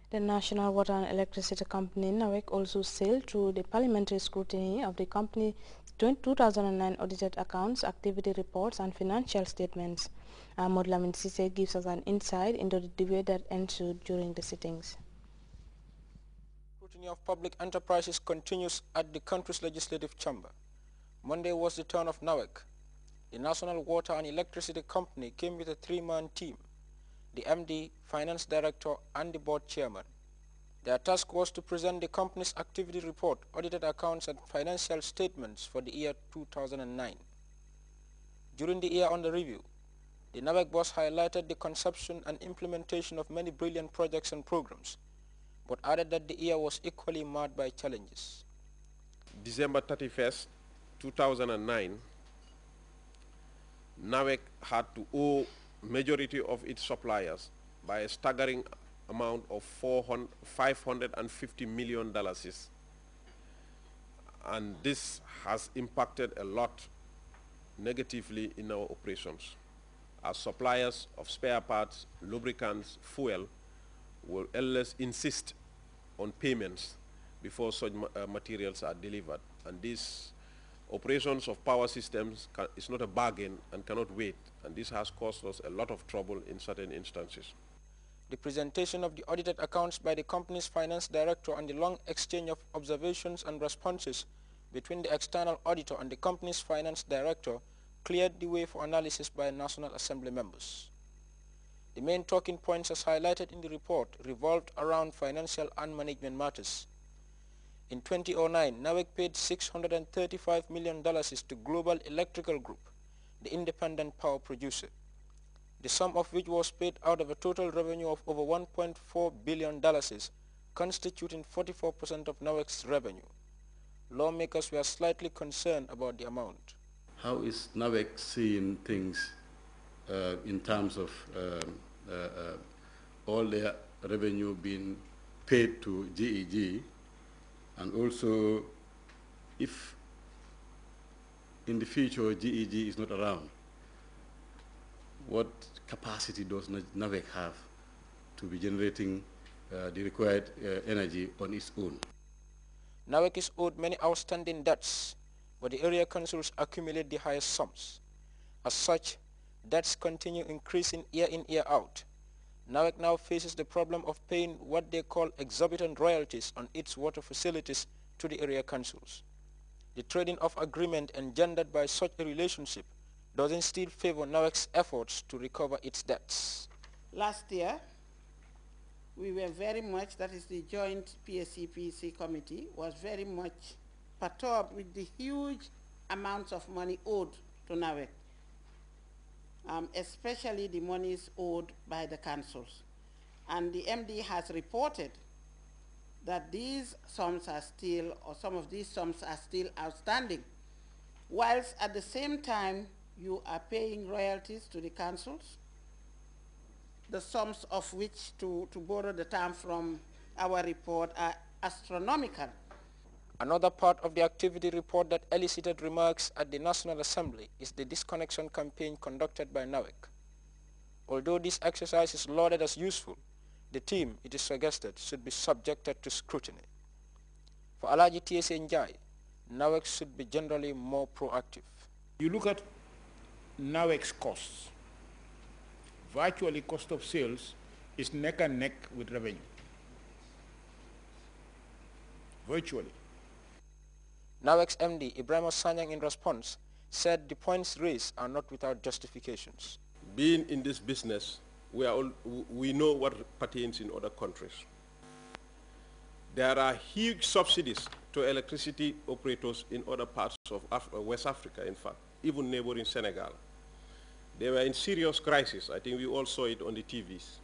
The National Water and Electricity Company NAWEC also sailed through the parliamentary scrutiny of the company's 2009 audited accounts, activity reports and financial statements. Ahmad Lamin Sise gives us an insight into the debate that ensued during the sittings. Scrutiny of public enterprises continues at the country's legislative chamber. Monday was the turn of NAWEC. The National Water and Electricity Company came with a three-man team: the MD, Finance Director, and the Board Chairman. Their task was to present the company's activity report, audited accounts, and financial statements for the year 2009. During the year under review, the NAWEC boss highlighted the conception and implementation of many brilliant projects and programs, but added that the year was equally marred by challenges. December 31st, 2009, NAWEC had to owe majority of its suppliers by a staggering amount of $550 million, and this has impacted a lot negatively in our operations, as suppliers of spare parts, lubricants, fuel will always insist on payments before such materials are delivered, and these operations of power systems is not a bargain and cannot wait, and this has caused us a lot of trouble in certain instances. The presentation of the audited accounts by the company's finance director and the long exchange of observations and responses between the external auditor and the company's finance director cleared the way for analysis by National Assembly members. The main talking points as highlighted in the report revolved around financial and management matters. In 2009, NAWEC paid $635 million to Global Electrical Group, the independent power producer, the sum of which was paid out of a total revenue of over $1.4 billion, constituting 44% of NAWEC's revenue. Lawmakers were slightly concerned about the amount. How is NAWEC seeing things in terms of all their revenue being paid to GEG, and also if in the future GEG is not around, what capacity does NAWEC have to be generating the required energy on its own? NAWEC is owed many outstanding debts, but the area councils accumulate the highest sums. As such, debts continue increasing year in, year out. NAWEC now faces the problem of paying what they call exorbitant royalties on its water facilities to the area councils. The trading off agreement engendered by such a relationship doesn't still favor NAWEC's efforts to recover its debts. Last year, we were very much, that is the joint PSC-PC committee, was very much perturbed with the huge amounts of money owed to NAWEC, especially the monies owed by the councils. And the MD has reported that these sums are still, or some of these sums are still outstanding, whilst at the same time you are paying royalties to the councils, the sums of which, to borrow the term from our report, are astronomical. Another part of the activity report that elicited remarks at the National Assembly is the disconnection campaign conducted by NAWEC. Although this exercise is lauded as useful, the team, it is suggested, should be subjected to scrutiny. For Alaji TSA Njai, NAWEC should be generally more proactive. You look at NAWEC's costs. Virtually cost of sales is neck and neck with revenue. Virtually. NAWEC's MD, Ibrahim Sanyang, in response, said the points raised are not without justifications. Being in this business, we know what pertains in other countries. There are huge subsidies to electricity operators in other parts of West Africa, in fact, even neighboring Senegal. They were in serious crisis. I think we all saw it on the TVs.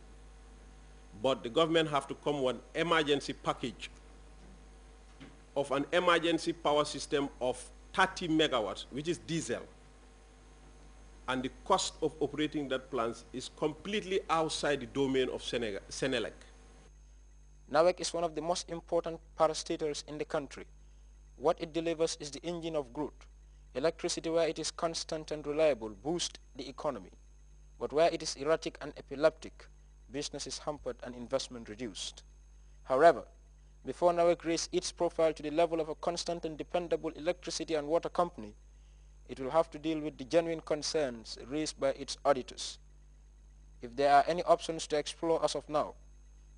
But the government have to come with an emergency package of an emergency power system of 30 megawatts, which is diesel. And the cost of operating that plant is completely outside the domain of Senelec. NAWEC is one of the most important parastatals in the country. What it delivers is the engine of growth. Electricity, where it is constant and reliable, boosts the economy. But where it is erratic and epileptic, business is hampered and investment reduced. However, before NAWEC raises its profile to the level of a constant and dependable electricity and water company, it will have to deal with the genuine concerns raised by its auditors. If there are any options to explore as of now,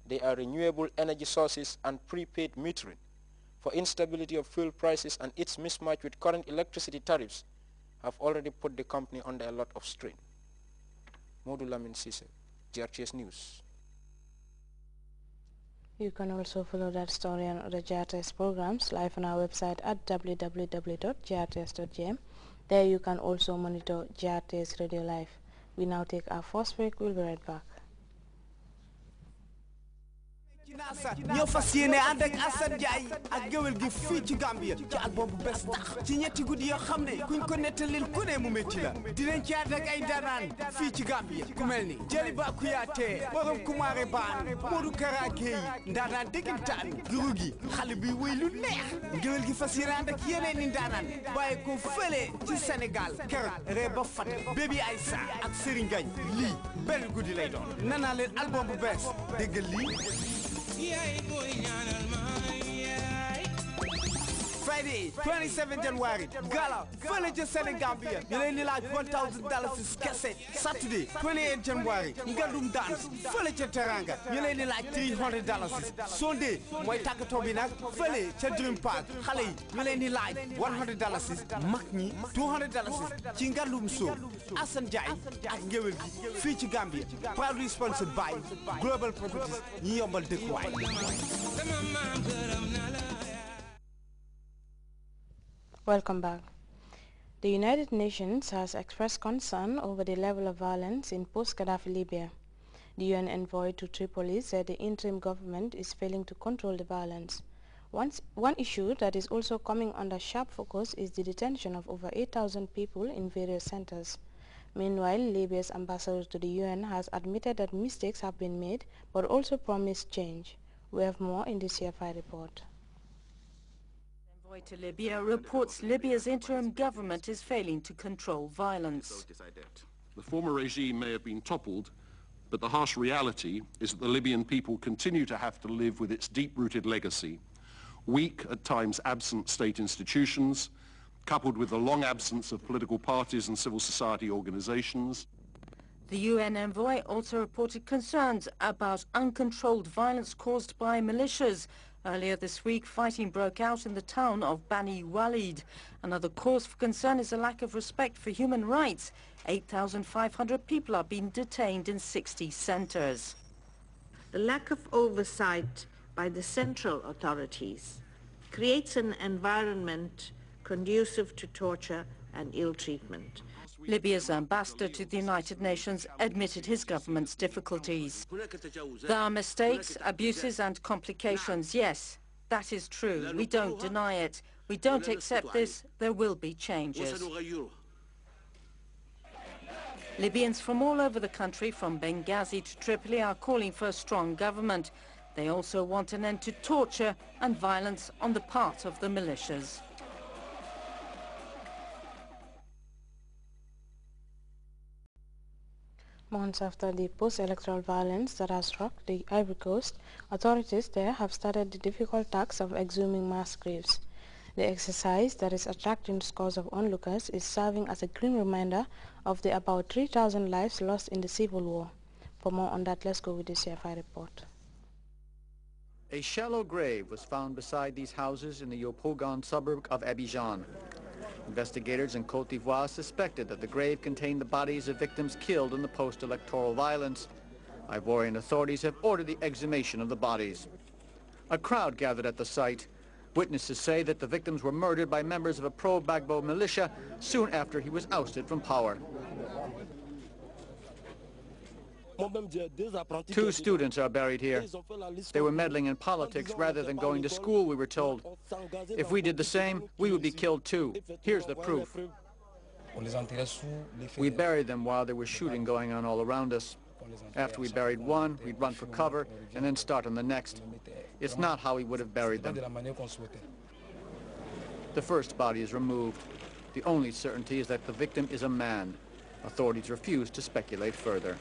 they are renewable energy sources and prepaid metering, for instability of fuel prices and its mismatch with current electricity tariffs have already put the company under a lot of strain. Modou Lamin Sise, Grts News. You can also follow that story on other GRTS programs live on our website at www.grts.gm. There you can also monitor GRTS Radio Live. We now take our first break. We'll be right back. ñoo fas yéene ànd ak Assane Ndiaye ak géwél gi fii ci Gambia ci album bu bees tax ci ñetti guddi yoo xam ne kuñ ko nettalil ku ne mu métti la dinañ ci ànd ak ay ndaanaan fii ci Gambia ku mel ni Jaliba Kouyaté borom Kumaare Baan Modou Kara Gueye ndaanaan dëggantaan guru gi xale bi wéy lu neex géwél gi fas yéene ànd ak yeneen ni ndaanaan bàyyi ko fële ci Sénégal keroog ree ba fat Baby Aïssa ak Serigne Gagne lii benn guddi lay doon nanaa leen album bu bees déggal lii Friday 27 January gala fële ca Sénégambia ñu leen di laaj $1,000 kese. Saturday 28 January ngandum dance fële ca Teranga ñu leen di laaj $300. Sunday mooy tàggatoo bi nag fële ca Dream Park xale yi ñu leen di laaj $100 mag ñi $200 ci ngandum show Assane Ndiaye ak ngéwél gi fii ci Gambia proudly sponsored by Global Properties ñi yombal dëkkuwaay. Welcome back. The United Nations has expressed concern over the level of violence in post-Gaddafi Libya. The UN envoy to Tripoli said the interim government is failing to control the violence. One issue that is also coming under sharp focus is the detention of over 8,000 people in various centers. Meanwhile, Libya's ambassador to the UN has admitted that mistakes have been made, but also promised change. We have more in this CFI report. Envoy to Libya reports Libya's interim government is failing to control violence. The former regime may have been toppled, but the harsh reality is that the Libyan people continue to have to live with its deep-rooted legacy. Weak, at times absent state institutions, coupled with the long absence of political parties and civil society organizations. The UN envoy also reported concerns about uncontrolled violence caused by militias. Earlier this week, fighting broke out in the town of Bani Walid. Another cause for concern is a lack of respect for human rights. 8,500 people are being detained in 60 centers. The lack of oversight by the central authorities creates an environment conducive to torture and ill treatment. Libya's ambassador to the United Nations admitted his government's difficulties. There are mistakes, abuses and complications. Yes, that is true. We don't deny it. We don't accept this. There will be changes. Libyans from all over the country, from Benghazi to Tripoli, are calling for a strong government. They also want an end to torture and violence on the part of the militias. Months after the post-electoral violence that has rocked the Ivory Coast, authorities there have started the difficult task of exhuming mass graves. The exercise that is attracting scores of onlookers is serving as a grim reminder of the about 3,000 lives lost in the civil war. For more on that, let's go with the CFI report. A shallow grave was found beside these houses in the Yopougon suburb of Abidjan. Investigators in Côte d'Ivoire suspected that the grave contained the bodies of victims killed in the post-electoral violence. Ivorian authorities have ordered the exhumation of the bodies. A crowd gathered at the site. Witnesses say that the victims were murdered by members of a pro-Gbagbo militia soon after he was ousted from power. 2 students are buried here. They were meddling in politics rather than going to school, we were told. If we did the same, we would be killed too. Here's the proof. We buried them while there was shooting going on all around us. After we buried one, we'd run for cover and then start on the next. It's not how we would have buried them. The first body is removed. The only certainty is that the victim is a man. Authorities refuse to speculate further.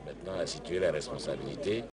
Maintenant, à situer la responsabilité.